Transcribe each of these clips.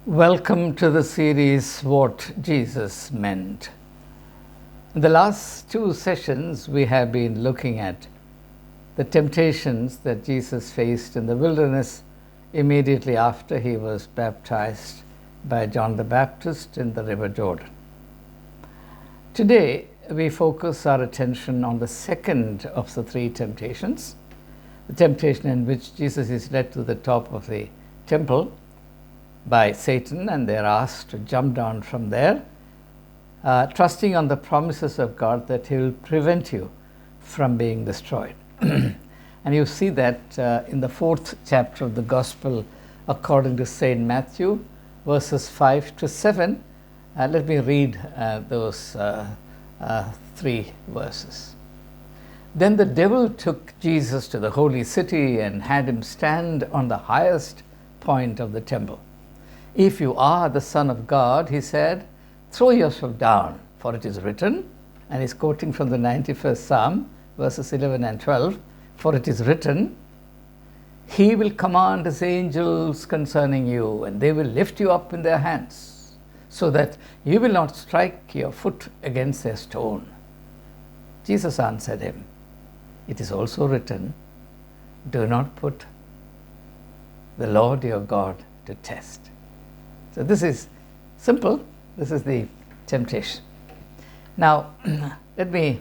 Welcome to the series What Jesus Meant. In the last two sessions, we have been looking at the temptations that Jesus faced in the wilderness immediately after he was baptized by John the Baptist in the River Jordan. Today, we focus our attention on the second of the three temptations, the temptation in which Jesus is led to the top of the temple by Satan, and they're asked to jump down from there, trusting on the promises of God that He will prevent you from being destroyed. And you see that in the fourth chapter of the Gospel according to St. Matthew, verses 5 to 7. Let me read those three verses. Then the devil took Jesus to the holy city and had him stand on the highest point of the temple. "If you are the Son of God," he said, "throw yourself down, for it is written," and he's quoting from the 91st Psalm, verses 11 and 12, "For it is written, He will command His angels concerning you, and they will lift you up in their hands, so that you will not strike your foot against a stone." Jesus answered him, "It is also written, do not put the Lord your God to test." So this is simple. This is the temptation. Now, let me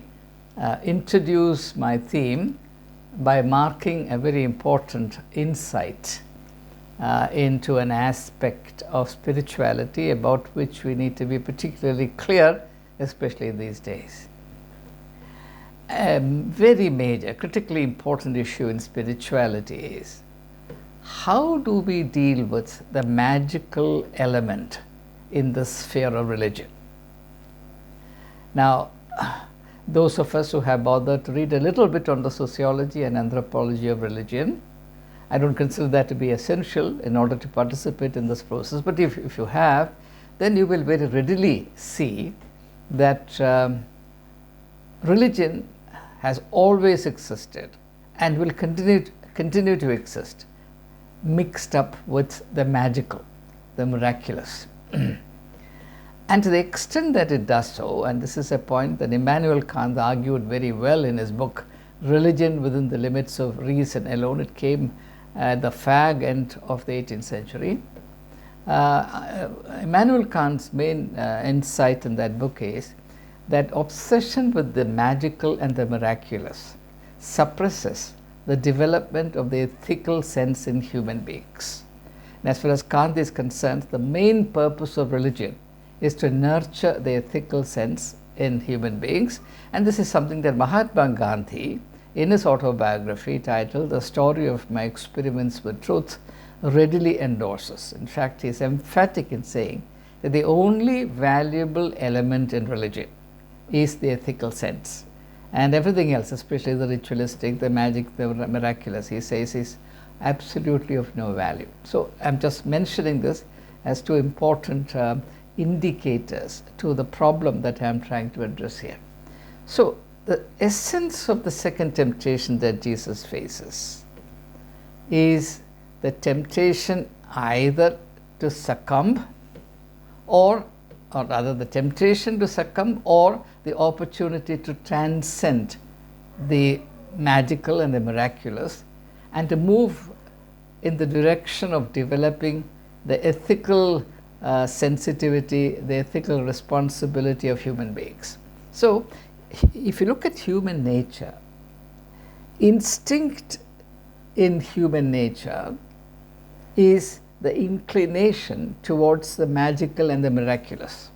introduce my theme by marking a very important insight into an aspect of spirituality about which we need to be particularly clear, especially these days. A very major, critically important issue in spirituality is, how do we deal with the magical element in the sphere of religion? Now, those of us who have bothered to read a little bit on the sociology and anthropology of religion, I don't consider that to be essential in order to participate in this process, but if you have, then you will very readily see that religion has always existed and will continue to exist, mixed up with the magical, the miraculous. And to the extent that it does so, and this is a point that Immanuel Kant argued very well in his book, Religion Within the Limits of Reason Alone. It came at the fag end of the 18th century. Immanuel Kant's main insight in that book is that obsession with the magical and the miraculous suppresses the development of the ethical sense in human beings. And as far as Kant is concerned, the main purpose of religion is to nurture the ethical sense in human beings. And this is something that Mahatma Gandhi, in his autobiography titled "The Story of My Experiments with Truth," readily endorses. In fact, he is emphatic in saying that the only valuable element in religion is the ethical sense. And everything else, especially the ritualistic, the magic, the miraculous, he says, is absolutely of no value. So I'm just mentioning this as two important indicators to the problem that I'm trying to address here. So the essence of the second temptation that Jesus faces is the temptation either to succumb or rather the temptation to succumb or the opportunity to transcend the magical and the miraculous and to move in the direction of developing the ethical sensitivity, the ethical responsibility of human beings. So, if you look at human nature, instinct in human nature is the inclination towards the magical and the miraculous.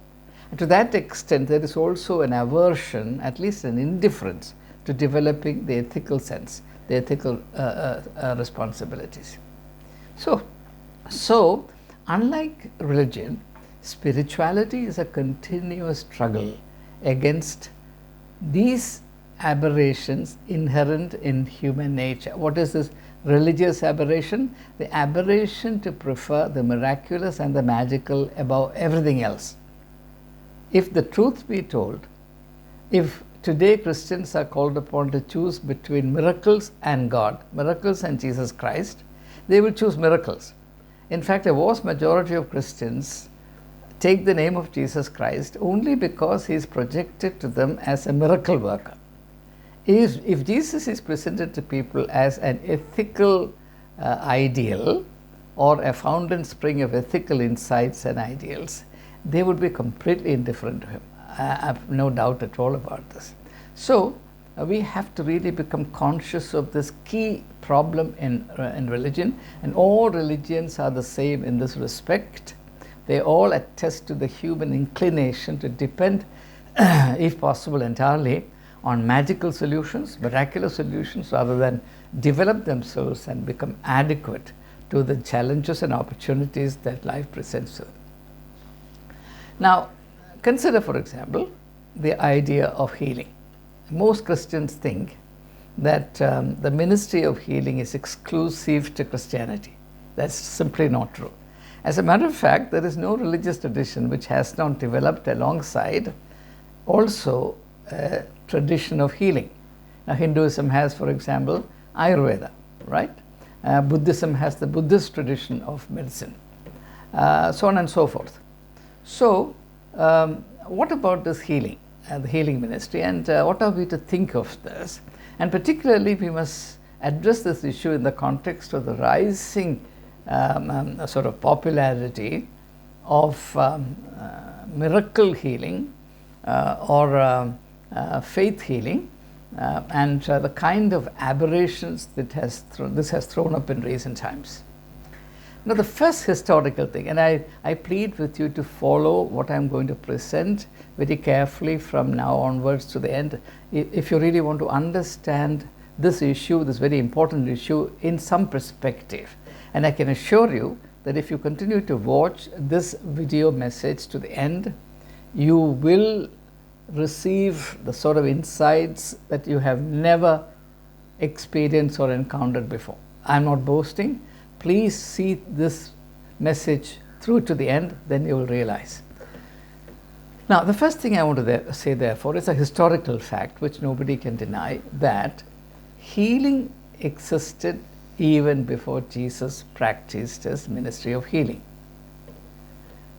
And to that extent, there is also an aversion, at least an indifference, to developing the ethical sense, the ethical responsibilities. So, unlike religion, spirituality is a continuous struggle against these aberrations inherent in human nature. What is this religious aberration? The aberration to prefer the miraculous and the magical above everything else. If the truth be told, if today Christians are called upon to choose between miracles and God, miracles and Jesus Christ, they will choose miracles. In fact, a vast majority of Christians take the name of Jesus Christ only because he is projected to them as a miracle worker. If Jesus is presented to people as an ethical ideal or a fountain spring of ethical insights and ideals, they would be completely indifferent to him. I have no doubt at all about this. So we have to really become conscious of this key problem in religion, and all religions are the same in this respect. They all attest to the human inclination to depend, if possible entirely, on magical solutions, miraculous solutions, rather than develop themselves and become adequate to the challenges and opportunities that life presents to them. Now, consider, for example, the idea of healing. Most Christians think that the ministry of healing is exclusive to Christianity. That's simply not true. As a matter of fact, there is no religious tradition which has not developed alongside also a tradition of healing. Now, Hinduism has, for example, Ayurveda, right? Buddhism has the Buddhist tradition of medicine, so on and so forth. So, what about this healing, the healing ministry, and what are we to think of this? And particularly, we must address this issue in the context of the rising sort of popularity of miracle healing or faith healing, and the kind of aberrations that this has thrown up in recent times. Now, the first historical thing, and I plead with you to follow what I'm going to present very carefully from now onwards to the end, if you really want to understand this issue, this very important issue, in some perspective. And I can assure you that if you continue to watch this video message to the end, you will receive the sort of insights that you have never experienced or encountered before. I'm not boasting. Please see this message through to the end, then you will realize. Now, the first thing I want to say, therefore, is a historical fact which nobody can deny, that healing existed even before Jesus practiced his ministry of healing.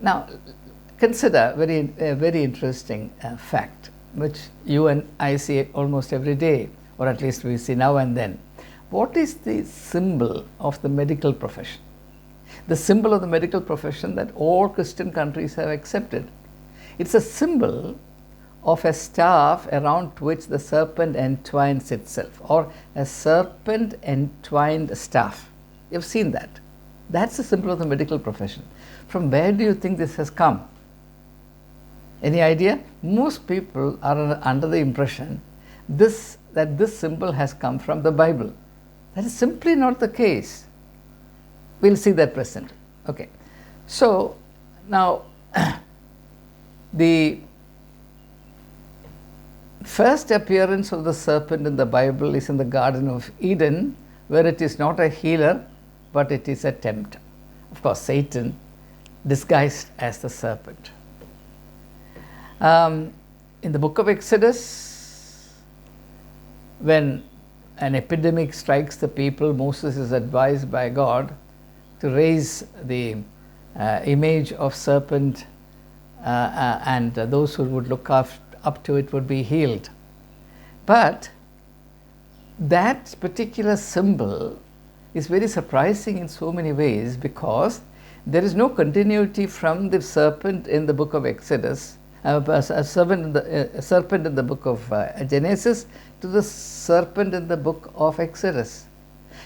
Now, consider a very interesting fact, which you and I see almost every day, or at least we see now and then. What is the symbol of the medical profession? The symbol of the medical profession that all Christian countries have accepted. It's a symbol of a staff around which the serpent entwines itself, or a serpent entwined staff. You've seen that. That's the symbol of the medical profession. From where do you think this has come? Any idea? Most people are under the impression that this symbol has come from the Bible. That is simply not the case. We'll see that present. Okay. So now the first appearance of the serpent in the Bible is in the Garden of Eden, where it is not a healer, but it is a tempter. Of course, Satan disguised as the serpent. In the book of Exodus, when an epidemic strikes the people, Moses is advised by God to raise the image of serpent, and those who would look up to it would be healed. But that particular symbol is very surprising in so many ways, because there is no continuity from the serpent in the book of Exodus, a serpent in the book of Genesis, to the serpent in the book of Exodus.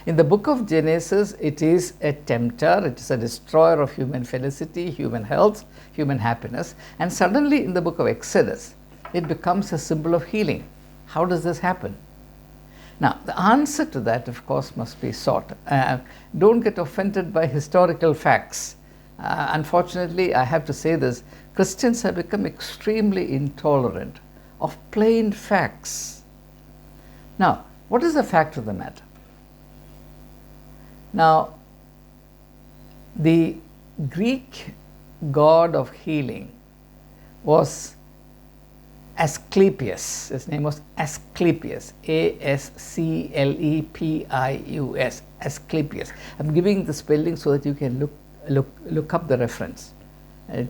In the book of Genesis, it is a tempter, it is a destroyer of human felicity, human health, human happiness, and suddenly in the book of Exodus, it becomes a symbol of healing. How does this happen? Now, the answer to that, of course, must be sought. Don't get offended by historical facts. Unfortunately, I have to say this, Christians have become extremely intolerant of plain facts. Now, what is the fact of the matter? Now, the Greek god of healing was Asclepius. His name was Asclepius, Asclepius, Asclepius. I'm giving the spelling so that you can look look up the reference.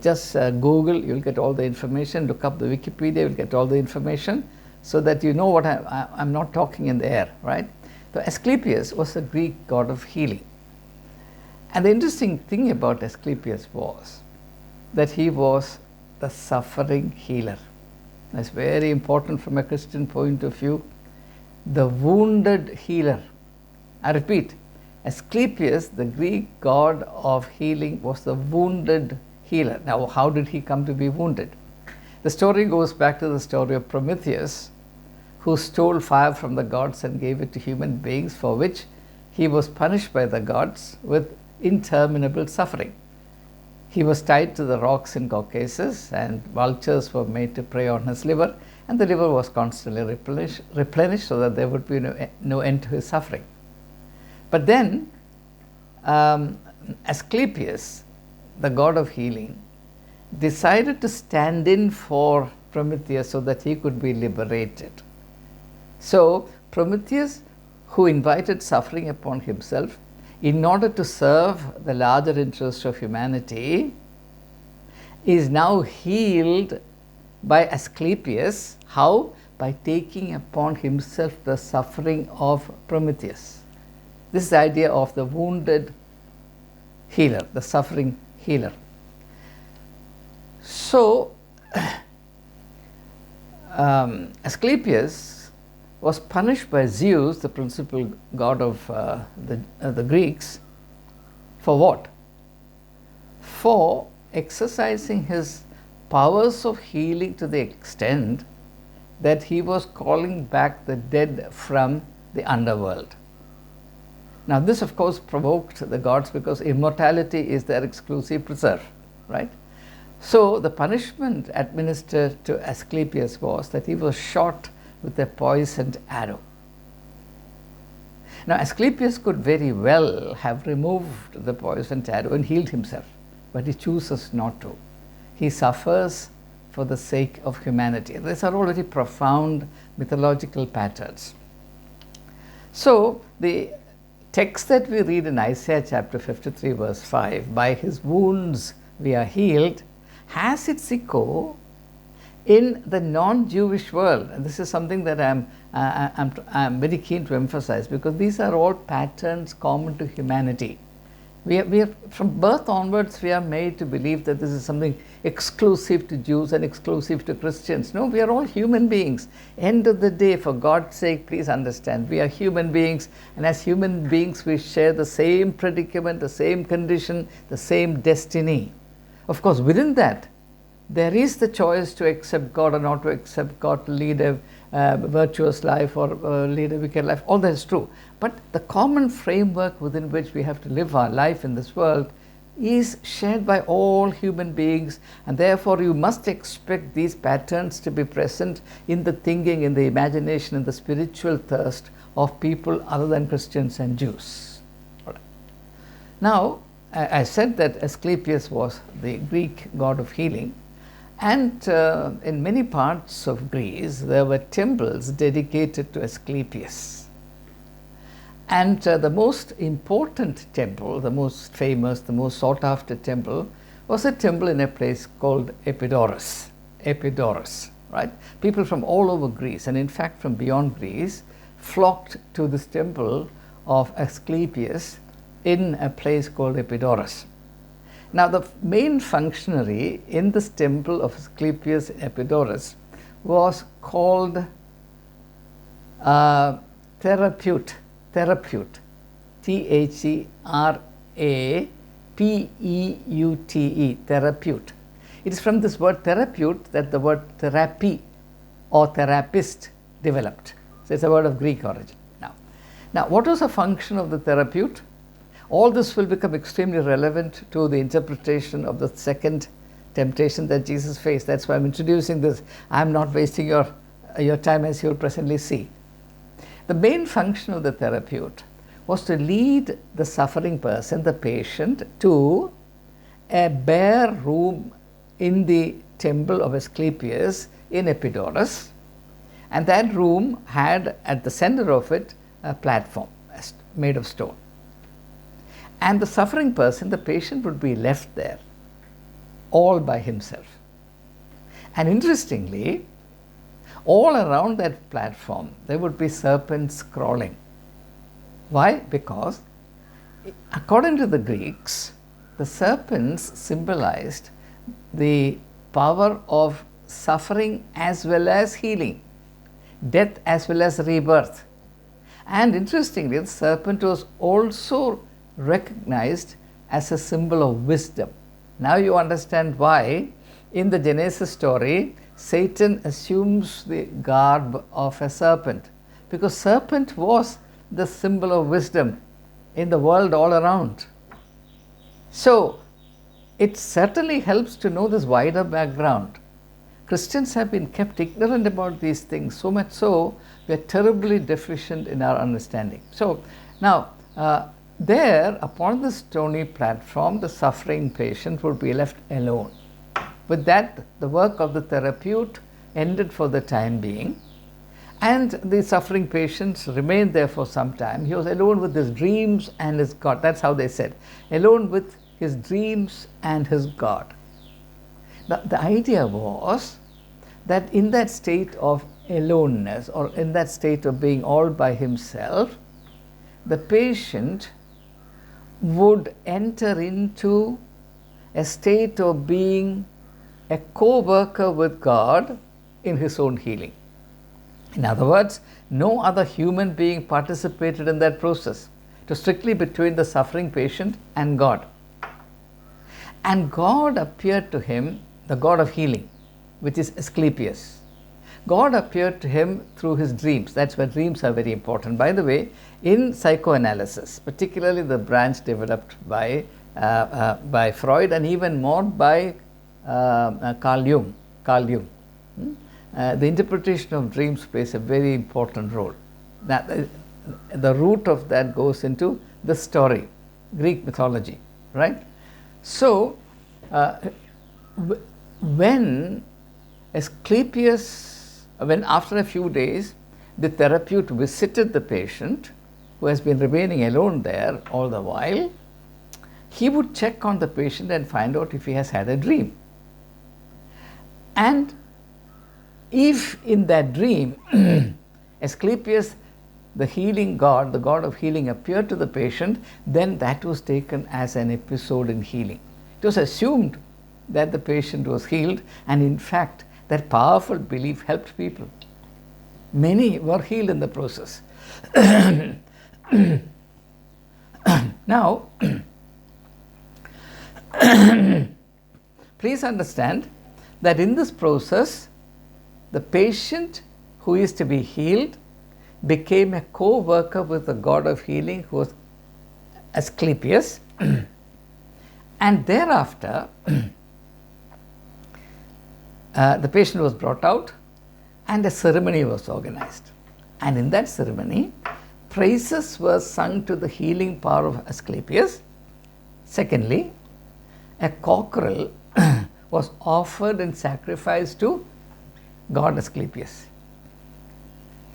Just Google, you'll get all the information. Look up the Wikipedia, you'll get all the information, so that you know what I'm not talking in the air, right? So Asclepius was a Greek god of healing. And the interesting thing about Asclepius was that he was the suffering healer. That's very important from a Christian point of view. The wounded healer. I repeat, Asclepius, the Greek god of healing, was the wounded healer. Now, how did he come to be wounded? The story goes back to the story of Prometheus, who stole fire from the gods and gave it to human beings, for which he was punished by the gods with interminable suffering. He was tied to the rocks in Caucasus, and vultures were made to prey on his liver, and the liver was constantly replenished so that there would be no end to his suffering. But then Asclepius, the god of healing, decided to stand in for Prometheus so that he could be liberated. So Prometheus, who invited suffering upon himself in order to serve the larger interest of humanity, is now healed by Asclepius. How? By taking upon himself the suffering of Prometheus. This is the idea of the wounded healer, the suffering healer. So Asclepius was punished by Zeus, the principal god of the Greeks, for what? For exercising his powers of healing to the extent that he was calling back the dead from the underworld. Now this of course provoked the gods, because immortality is their exclusive preserve, right? So the punishment administered to Asclepius was that he was shot with a poisoned arrow. Now Asclepius could very well have removed the poisoned arrow and healed himself, but he chooses not to. He suffers for the sake of humanity. These are all very profound mythological patterns. So the text that we read in Isaiah chapter 53 verse 5, by his wounds we are healed, has its echo in the non-Jewish world. And this is something that I'm very keen to emphasize, because these are all patterns common to humanity. We are from birth onwards, we are made to believe that this is something exclusive to Jews and exclusive to Christians. No, we are all human beings. End of the day, for God's sake, please understand, we are human beings, and as human beings we share the same predicament, the same condition, the same destiny. Of course, within that, there is the choice to accept God or not to accept God, to lead a virtuous life or lead a wicked life. All that is true. But the common framework within which we have to live our life in this world is shared by all human beings, and therefore you must expect these patterns to be present in the thinking, in the imagination, in the spiritual thirst of people other than Christians and Jews. All right. Now, I said that Asclepius was the Greek god of healing. And in many parts of Greece, there were temples dedicated to Asclepius. And the most important temple, the most famous, the most sought after temple, was a temple in a place called Epidaurus. Epidaurus, right? People from all over Greece, and in fact from beyond Greece, flocked to this temple of Asclepius in a place called Epidaurus. Now, the main functionary in this temple of Asclepius Epidaurus was called Therapeute, T-H-E-R-A-P-E-U-T-E, Therapeute. It is from this word therapeute that the word therapy or therapist developed. So it's a word of Greek origin. Now, what was the function of the therapeute? All this will become extremely relevant to the interpretation of the second temptation that Jesus faced. That's why I'm introducing this. I'm not wasting your time, as you'll presently see. The main function of the therapeute was to lead the suffering person, the patient, to a bare room in the temple of Asclepius in Epidaurus. And that room had at the center of it a platform made of stone. And the suffering person, the patient, would be left there all by himself. And interestingly, all around that platform, there would be serpents crawling. Why? Because according to the Greeks, the serpents symbolized the power of suffering as well as healing, death as well as rebirth. And interestingly, the serpent was also recognized as a symbol of wisdom. Now you understand why in the Genesis story, Satan assumes the garb of a serpent, because serpent was the symbol of wisdom in the world all around. So it certainly helps to know this wider background. Christians have been kept ignorant about these things, so much so we are terribly deficient in our understanding. So now there upon the stony platform, the suffering patient would be left alone. With that, the work of the therapeut ended for the time being, and the suffering patient remained there for some time. He was alone with his dreams and his God. That's how they said, alone with his dreams and his God. The idea was that in that state of aloneness, or in that state of being all by himself, the patient would enter into a state of being a co-worker with God in his own healing. In other words, no other human being participated in that process. It was strictly between the suffering patient and God. And God appeared to him, the God of healing, which is Asclepius. God appeared to him through his dreams. That's why dreams are very important. By the way, in psychoanalysis, particularly the branch developed by Freud and even more by Carl Jung, the interpretation of dreams plays a very important role. Now, the root of that goes into the story, Greek mythology, right? So, when Asclepius, when after a few days, the therapeut visited the patient who has been remaining alone there all the while, he would check on the patient and find out if he has had a dream. And if in that dream, Asclepius, the healing God, the God of healing, appeared to the patient, then that was taken as an episode in healing. It was assumed that the patient was healed, and in fact, that powerful belief helped people. Many were healed in the process. Now, please understand that in this process, the patient who is to be healed became a co-worker with the God of healing, who was Asclepius. And thereafter, the patient was brought out and a ceremony was organized. And in that ceremony, praises were sung to the healing power of Asclepius. Secondly, a cockerel was offered in sacrifice to God Asclepius.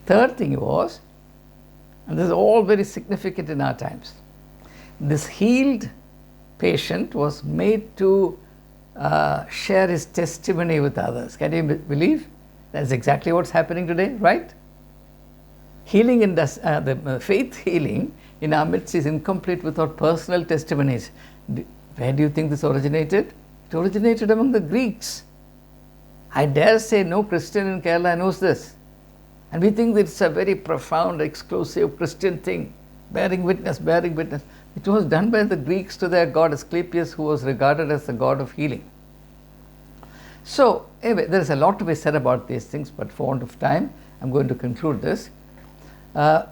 Third thing was, and this is all very significant in our times, this healed patient was made to share his testimony with others. Can you believe? That's exactly what's happening today, right? Healing in the faith healing in our midst is incomplete without personal testimonies. Where do you think this originated? It originated among the Greeks. I dare say no Christian in Kerala knows this. And we think that it's a very profound, exclusive Christian thing, bearing witness, bearing witness. It was done by the Greeks to their god Asclepius, who was regarded as the god of healing. So, anyway, there is a lot to be said about these things, but for want of time, I'm going to conclude this. Now,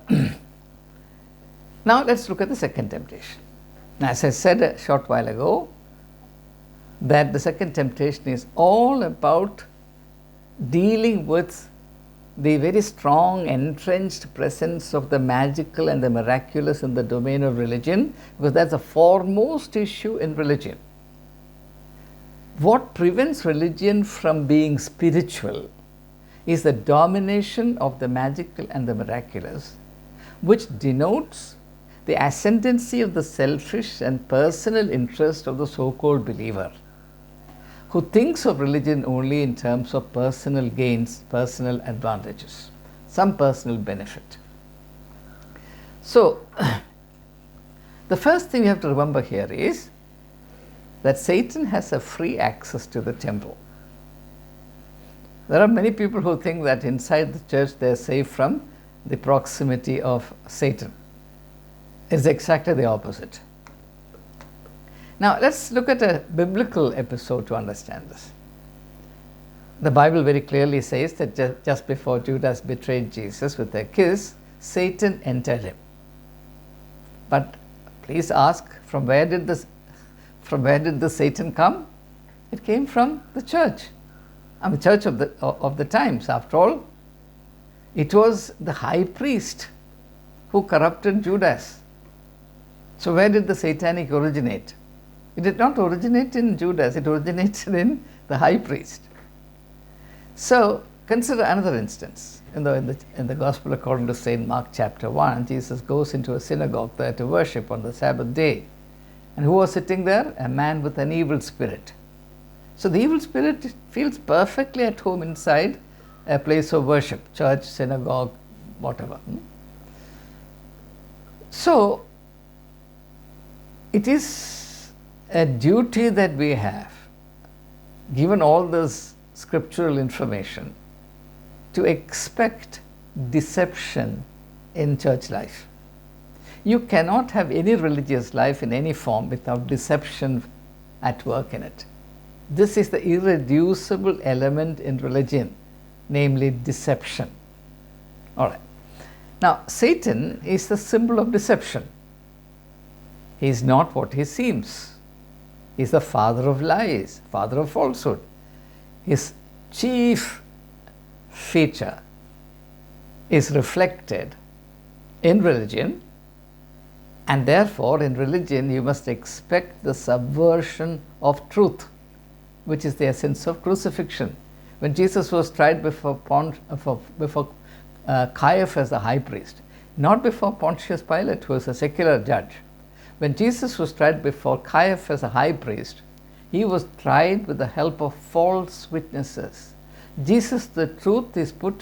let's look at the second temptation. As I said a short while ago, that the second temptation is all about dealing with the very strong entrenched presence of the magical and the miraculous in the domain of religion, because that's the foremost issue in religion. What prevents religion from being spiritual is the domination of the magical and the miraculous, which denotes the ascendancy of the selfish and personal interest of the so-called believer, who thinks of religion only in terms of personal gains, personal advantages, some personal benefit. So, the first thing you have to remember here is that Satan has a free access to the temple. There are many people who think that inside the church they are safe from the proximity of Satan. It's exactly the opposite. Now, let's look at a biblical episode to understand this. The Bible very clearly says that just before Judas betrayed Jesus with a kiss, Satan entered him. But please ask, from where did the Satan come? It came from the church. The church of the times. After all, it was the high priest who corrupted Judas. So where did the satanic originate? It did not originate in Judas, it originated in the high priest. So consider another instance. In the Gospel according to St. Mark chapter 1, Jesus goes into a synagogue there to worship on the Sabbath day. And who was sitting there? A man with an evil spirit. So the evil spirit feels perfectly at home inside a place of worship, church, synagogue, whatever. So it is a duty that we have, given all this scriptural information, to expect deception in church life. You cannot have any religious life in any form without deception at work in it. This is the irreducible element in religion, namely deception. All right. Now, Satan is the symbol of deception. He is not what he seems. He is the father of lies, father of falsehood. His chief feature is reflected in religion, and therefore in religion you must expect the subversion of truth, which is the essence of crucifixion. When Jesus was tried before Caiaphas the high priest, not before Pontius Pilate, who was a secular judge. When Jesus was tried before Caiaphas the high priest, he was tried with the help of false witnesses. Jesus, the truth, is put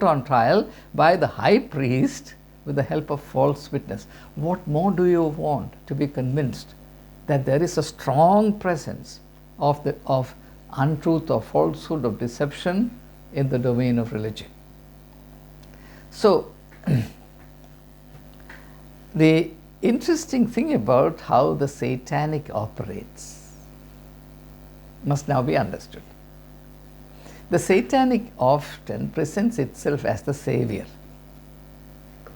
on trial by the high priest with the help of false witness. What more do you want to be convinced that there is a strong presence of untruth, of falsehood, of deception in the domain of religion? So, the interesting thing about how the satanic operates must now be understood. The satanic often presents itself as the savior,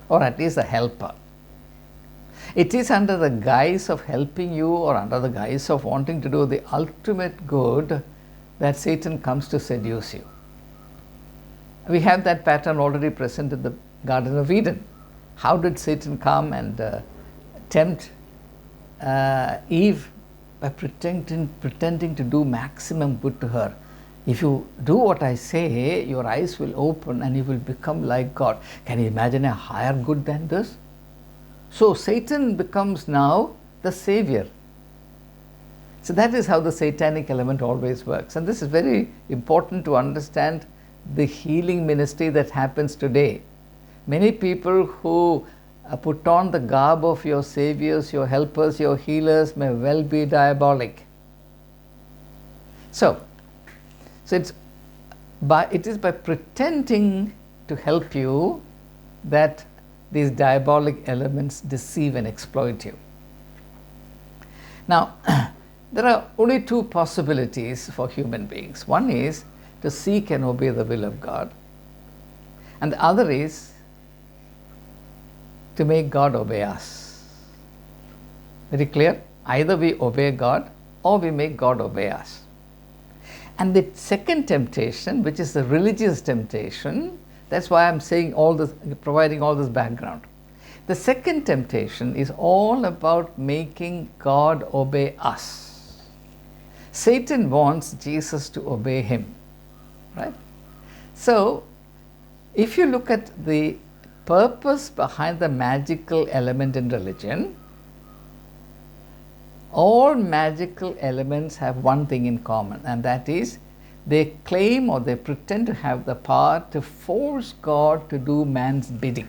or at least a helper. It is under the guise of helping you, or under the guise of wanting to do the ultimate good, that Satan comes to seduce you. We have that pattern already present in the Garden of Eden. How did Satan come and tempt Eve? By pretending to do maximum good to her. If you do what I say, your eyes will open and you will become like God. Can you imagine a higher good than this? So Satan becomes now the savior. So that is how the satanic element always works. And this is very important to understand the healing ministry that happens today. Many people who put on the garb of your saviors, your helpers, your healers may well be diabolic. So it is by pretending to help you that these diabolic elements deceive and exploit you. Now, there are only two possibilities for human beings. One is to seek and obey the will of God, and the other is to make God obey us. Very clear? Either we obey God or we make God obey us. And the second temptation, which is the religious temptation, that's why I'm saying all this, providing all this background. The second temptation is all about making God obey us. Satan wants Jesus to obey him, right? So, if you look at the purpose behind the magical element in religion, all magical elements have one thing in common, and that is they claim or they pretend to have the power to force God to do man's bidding.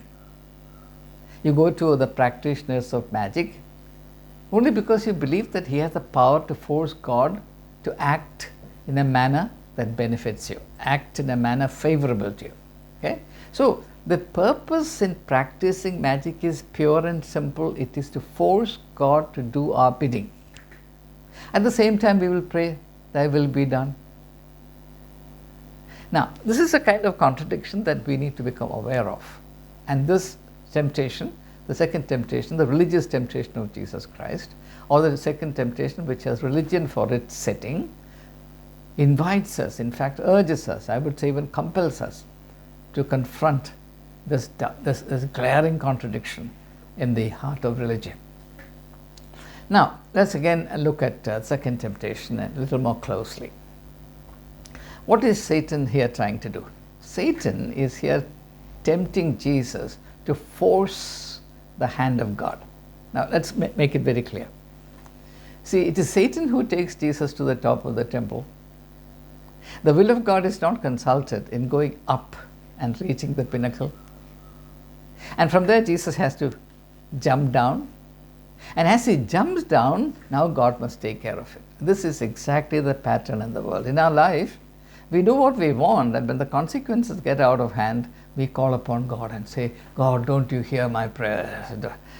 You go to the practitioners of magic only because you believe that he has the power to force God to act in a manner that benefits you, act in a manner favorable to you. Okay? So the purpose in practicing magic is pure and simple. It is to force God to do our bidding. At the same time, we will pray, thy will be done. Now, this is a kind of contradiction that we need to become aware of. And this temptation, the second temptation, the religious temptation of Jesus Christ, or the second temptation which has religion for its setting, invites us, in fact urges us, I would say even compels us to confront this glaring contradiction in the heart of religion. Now, let's again look at second temptation a little more closely. What is Satan here trying to do? Satan is here tempting Jesus to force the hand of God. Now, let's make it very clear. See, it is Satan who takes Jesus to the top of the temple. The will of God is not consulted in going up and reaching the pinnacle. And from there, Jesus has to jump down. And as he jumps down, now God must take care of it. This is exactly the pattern in the world. In our life, we do what we want, and when the consequences get out of hand, we call upon God and say, God, don't you hear my prayers?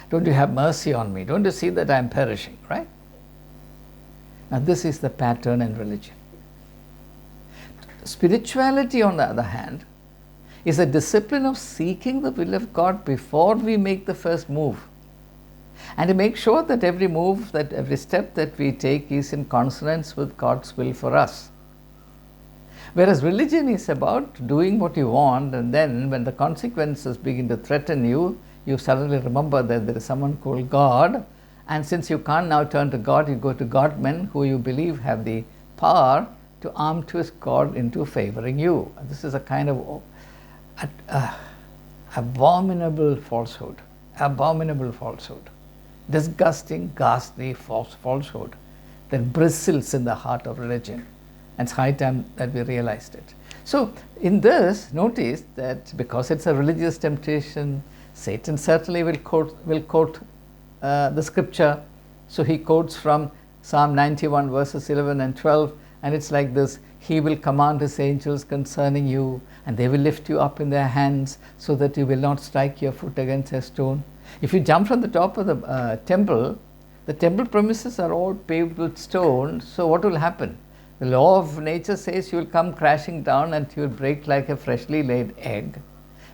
Don't you have mercy on me? Don't you see that I am perishing, right? Now, this is the pattern in religion. Spirituality, on the other hand, is a discipline of seeking the will of God before we make the first move, and to make sure that every move, that every step that we take is in consonance with God's will for us. Whereas religion is about doing what you want, and then when the consequences begin to threaten you, you suddenly remember that there is someone called God, and since you can't now turn to God, you go to godmen who you believe have the power to arm twist God into favoring you. This is a kind of abominable falsehood, disgusting, ghastly falsehood that bristles in the heart of religion. And it's high time that we realized it. So in this, notice that because it's a religious temptation, Satan certainly will quote the scripture. So he quotes from Psalm 91 verses 11 and 12, and it's like this: he will command his angels concerning you, and they will lift you up in their hands so that you will not strike your foot against a stone. If you jump from the top of the temple premises are all paved with stone, so what will happen? The law of nature says you will come crashing down and you will break like a freshly laid egg.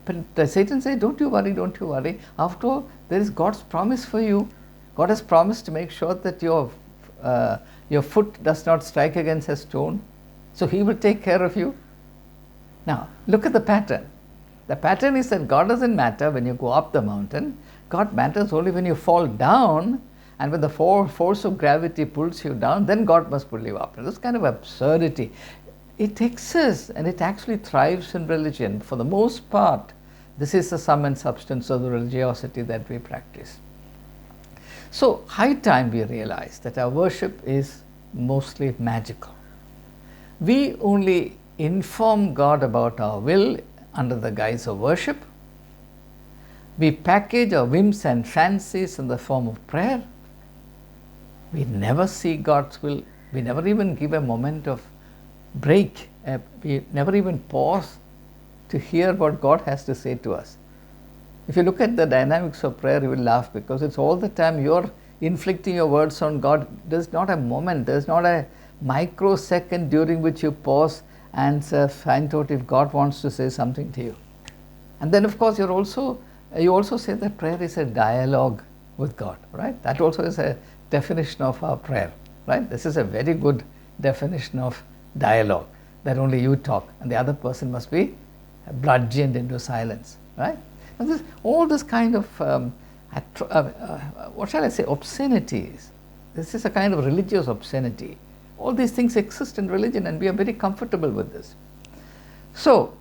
But Satan says, don't you worry. After all, there is God's promise for you. God has promised to make sure that your foot does not strike against a stone. So he will take care of you. Now, look at the pattern. The pattern is that God doesn't matter when you go up the mountain. God matters only when you fall down, and when the force of gravity pulls you down, then God must pull you up. And this kind of absurdity, it exists and it actually thrives in religion. For the most part, this is the sum and substance of the religiosity that we practice. So, high time we realize that our worship is mostly magical. We only inform God about our will under the guise of worship. We package our whims and fancies in the form of prayer. We never see God's will. We never even give a moment of break. We never even pause to hear what God has to say to us. If you look at the dynamics of prayer, you will laugh, because it's all the time you're inflicting your words on God. There's not a moment, there's not a microsecond during which you pause and find out if God wants to say something to you. And then, of course, you also say that prayer is a dialogue with God, right? That also is a definition of our prayer, right? This is a very good definition of dialogue, that only you talk and the other person must be bludgeoned into silence, right? And all this kind of, what shall I say, obscenities. This is a kind of religious obscenity. All these things exist in religion, and we are very comfortable with this. So,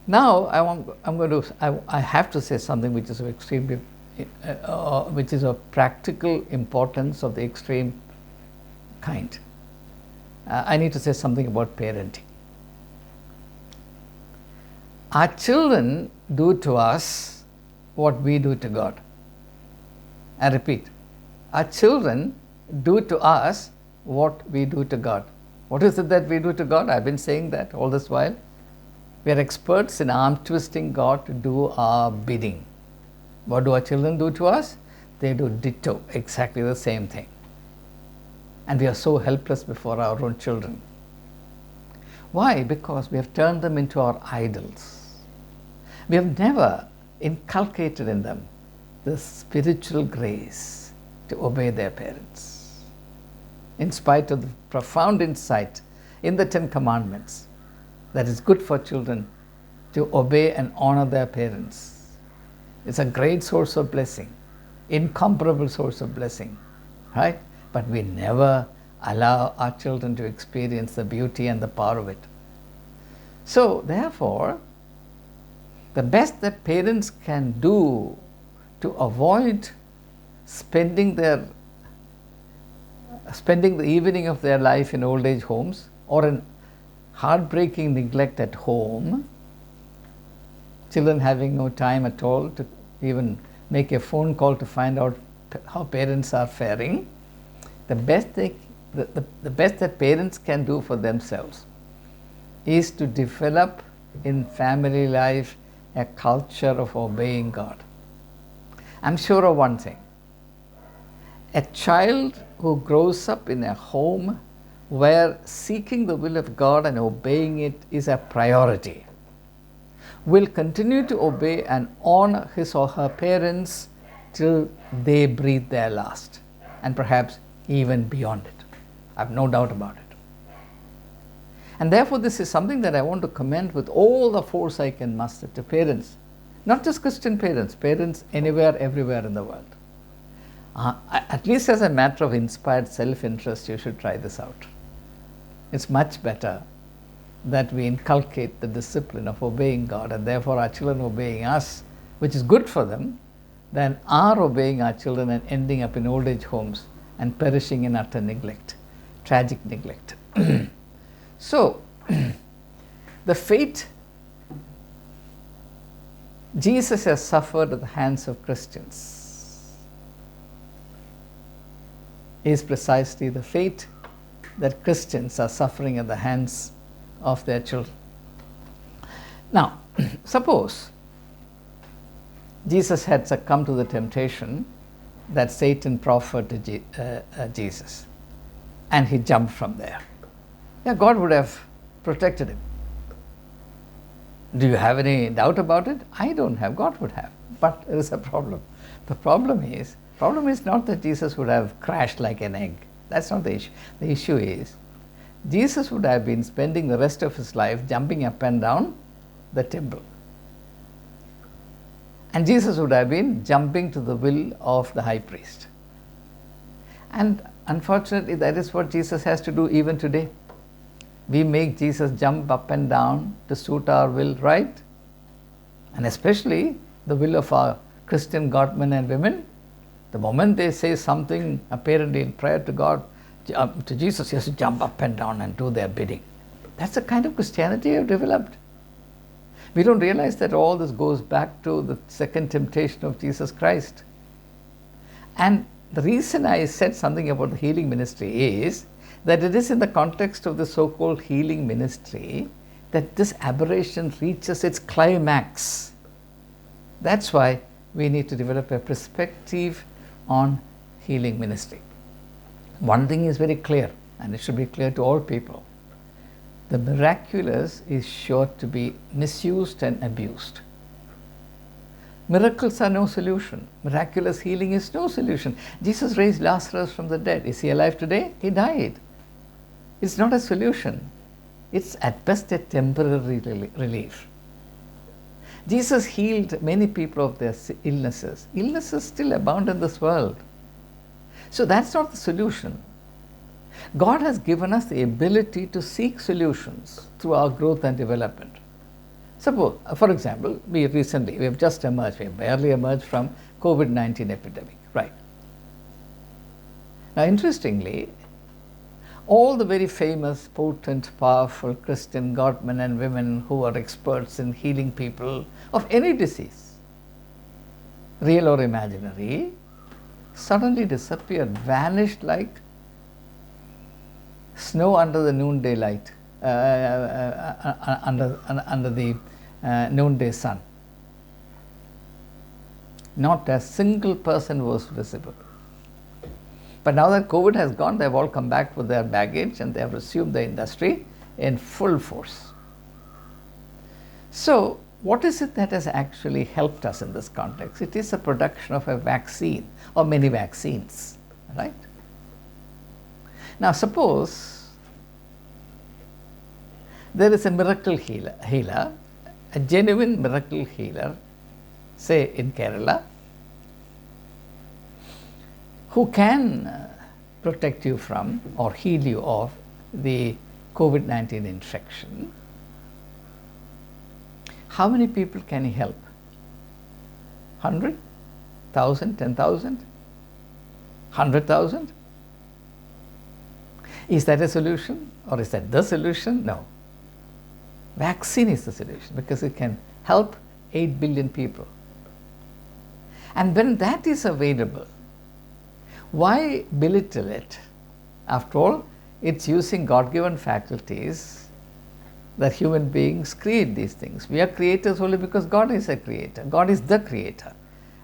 Now I have to say something which is of extremely, which is of practical importance of the extreme kind. I need to say something about parenting. Our children do to us what we do to God. I repeat, our children do to us what we do to God. What is it that we do to God? I've been saying that all this while. We are experts in arm twisting God to do our bidding. What do our children do to us? They do ditto, exactly the same thing. And we are so helpless before our own children. Why? Because we have turned them into our idols. We have never inculcated in them the spiritual grace to obey their parents. In spite of the profound insight in the 10 Commandments, that is good for children to obey and honor their parents. It's a great source of blessing, incomparable source of blessing, right? But we never allow our children to experience the beauty and the power of it. So, therefore, the best that parents can do to avoid spending the evening of their life in old age homes or in heartbreaking neglect at home, children having no time at all to even make a phone call to find out how parents are faring, the best that parents can do for themselves is to develop in family life a culture of obeying God. I'm sure of one thing. A child who grows up in a home where seeking the will of God and obeying it is a priority will continue to obey and honor his or her parents till they breathe their last, and perhaps even beyond it. I have no doubt about it. And therefore, this is something that I want to commend with all the force I can muster to parents, not just Christian parents, parents anywhere, everywhere in the world. At least as a matter of inspired self-interest, you should try this out. It's much better that we inculcate the discipline of obeying God and therefore our children obeying us, which is good for them, than our obeying our children and ending up in old age homes and perishing in utter neglect, tragic neglect. So, the fate Jesus has suffered at the hands of Christians is precisely the fate that Christians are suffering at the hands of their children. Now, suppose Jesus had succumbed to the temptation that Satan proffered to Jesus, and he jumped from there. Yeah, God would have protected him. Do you have any doubt about it? I don't have. God would have. But there is a problem. The problem is not that Jesus would have crashed like an egg. That's not the issue. The issue is Jesus would have been spending the rest of his life jumping up and down the temple. And Jesus would have been jumping to the will of the high priest. And unfortunately, that is what Jesus has to do even today. We make Jesus jump up and down to suit our will, right? And especially the will of our Christian godmen and women. The moment they say something apparently in prayer to God, to Jesus, he has to jump up and down and do their bidding. That's the kind of Christianity we have developed. We don't realize that all this goes back to the second temptation of Jesus Christ. And the reason I said something about the healing ministry is that it is in the context of the so-called healing ministry that this aberration reaches its climax. That's why we need to develop a perspective on healing ministry. One thing is very clear, and it should be clear to all people. The miraculous is sure to be misused and abused. Miracles are no solution. Miraculous healing is no solution. Jesus raised Lazarus from the dead. Is he alive today? He died. It's not a solution. It's at best a temporary relief. Jesus healed many people of their illnesses. Illnesses still abound in this world. So that's not the solution. God has given us the ability to seek solutions through our growth and development. Suppose, for example, we have just emerged, we have barely emerged from COVID-19 epidemic, right? Now, interestingly, all the very famous, potent, powerful Christian godmen and women who are experts in healing people of any disease, real or imaginary, suddenly disappeared, vanished like snow under the noonday light, under the noonday sun. Not a single person was visible. But now that COVID has gone, they have all come back with their baggage and they have resumed the industry in full force. So, what is it that has actually helped us in this context? It is the production of a vaccine or many vaccines, right? Now, suppose there is a miracle healer, a genuine miracle healer, say in Kerala, who can protect you from or heal you of the COVID-19 infection. How many people can he help? 100? 1,000? 10,000? 100,000? Is that a solution or is that the solution? No. Vaccine is the solution because it can help 8 billion people. And when that is available, why belittle it? After all, it's using God-given faculties that human beings create these things. We are creators only because God is a creator. God is the creator.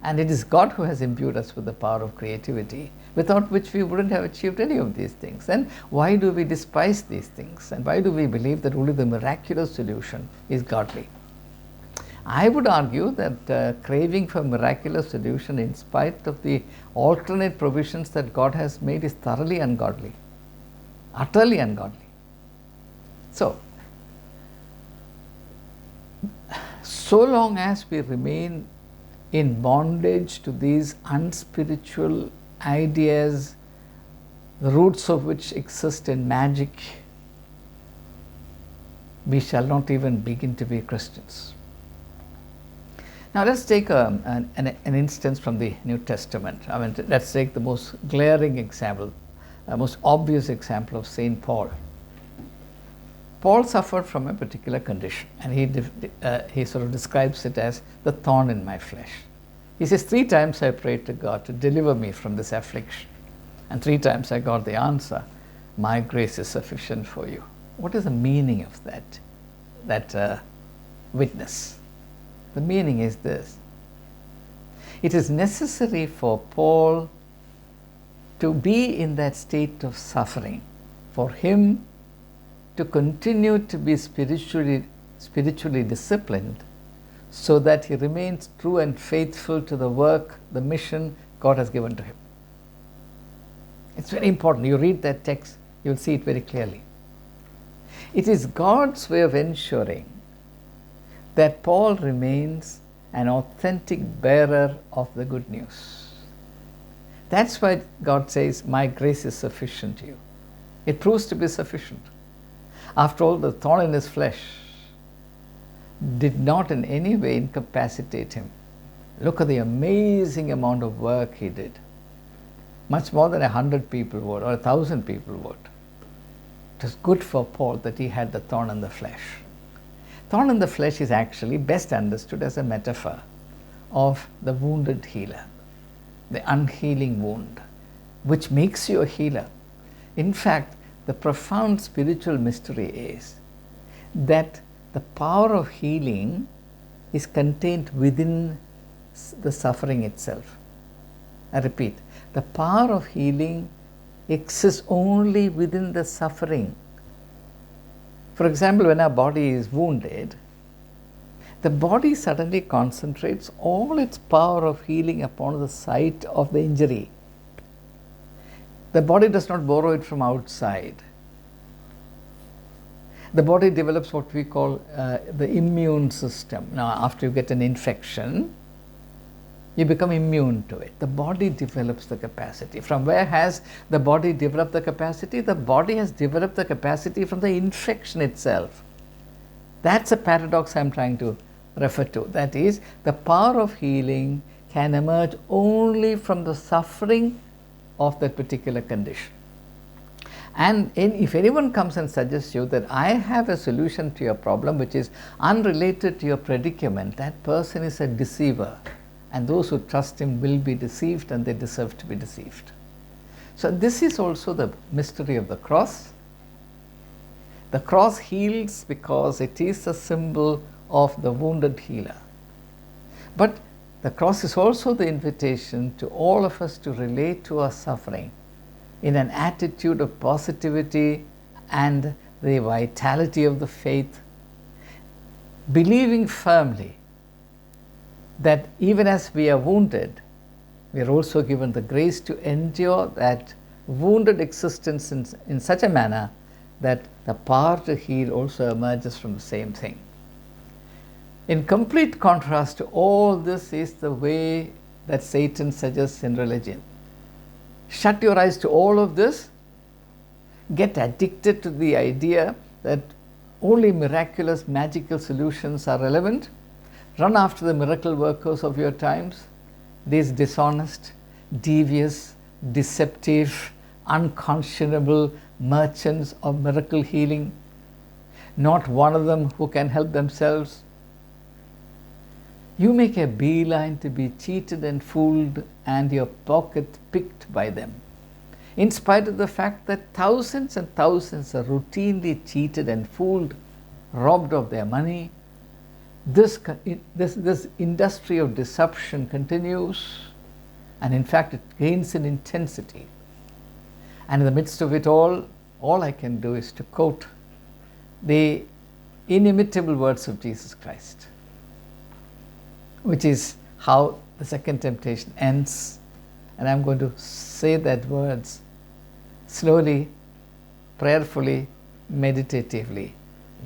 And it is God who has imbued us with the power of creativity, without which we wouldn't have achieved any of these things. Then why do we despise these things? And why do we believe that only the miraculous solution is godly? I would argue that craving for miraculous solution in spite of the alternate provisions that God has made is thoroughly ungodly, utterly ungodly. So long as we remain in bondage to these unspiritual ideas, the roots of which exist in magic, we shall not even begin to be Christians. Now let's take an instance from the New Testament. I mean, let's take the most glaring example, most obvious example of Saint Paul. Paul suffered from a particular condition, and he sort of describes it as the thorn in my flesh. He says, 3 times I prayed to God to deliver me from this affliction, and 3 times I got the answer, my grace is sufficient for you. What is the meaning of that witness? The meaning is this: it is necessary for Paul to be in that state of suffering, for him to continue to be spiritually disciplined, so that he remains true and faithful to the work, the mission God has given to him. It's very important. You read that text, you'll see it very clearly. It is God's way of ensuring that Paul remains an authentic bearer of the good news. That's why God says, my grace is sufficient to you. It proves to be sufficient. After all, the thorn in his flesh did not in any way incapacitate him. Look at the amazing amount of work he did. Much more than 100 people would, or 1,000 people would. It was good for Paul that he had the thorn in the flesh. Thorn in the flesh is actually best understood as a metaphor of the wounded healer, the unhealing wound, which makes you a healer. In fact, the profound spiritual mystery is that the power of healing is contained within the suffering itself. I repeat, the power of healing exists only within the suffering. For example, when our body is wounded, the body suddenly concentrates all its power of healing upon the site of the injury. The body does not borrow it from outside. The body develops what we call the immune system. Now, after you get an infection, you become immune to it. The body develops the capacity. From where has the body developed the capacity? The body has developed the capacity from the infection itself. That's a paradox I'm trying to refer to. That is, the power of healing can emerge only from the suffering of that particular condition. And if anyone comes and suggests you that I have a solution to your problem which is unrelated to your predicament, that person is a deceiver. And those who trust him will be deceived, and they deserve to be deceived. So this is also the mystery of the cross. The cross heals because it is a symbol of the wounded healer. But the cross is also the invitation to all of us to relate to our suffering in an attitude of positivity and the vitality of the faith, believing firmly that even as we are wounded, we are also given the grace to endure that wounded existence in such a manner that the power to heal also emerges from the same thing. In complete contrast to all this is the way that Satan suggests in religion. Shut your eyes to all of this, get addicted to the idea that only miraculous, magical solutions are relevant, run after the miracle workers of your times, these dishonest, devious, deceptive, unconscionable merchants of miracle healing, not one of them who can help themselves. You make a beeline to be cheated and fooled and your pocket picked by them, in spite of the fact that thousands and thousands are routinely cheated and fooled, robbed of their money. This industry of deception continues, and in fact it gains in intensity. And in the midst of it all I can do is to quote the inimitable words of Jesus Christ, which is how the second temptation ends. And I'm going to say that words slowly, prayerfully, meditatively.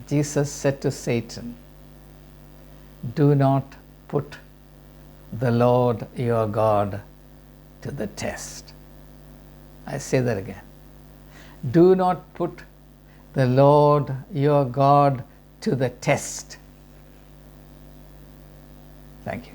Jesus said to Satan, "Do not put the Lord your God to the test." I say that again. Do not put the Lord your God to the test. Thank you.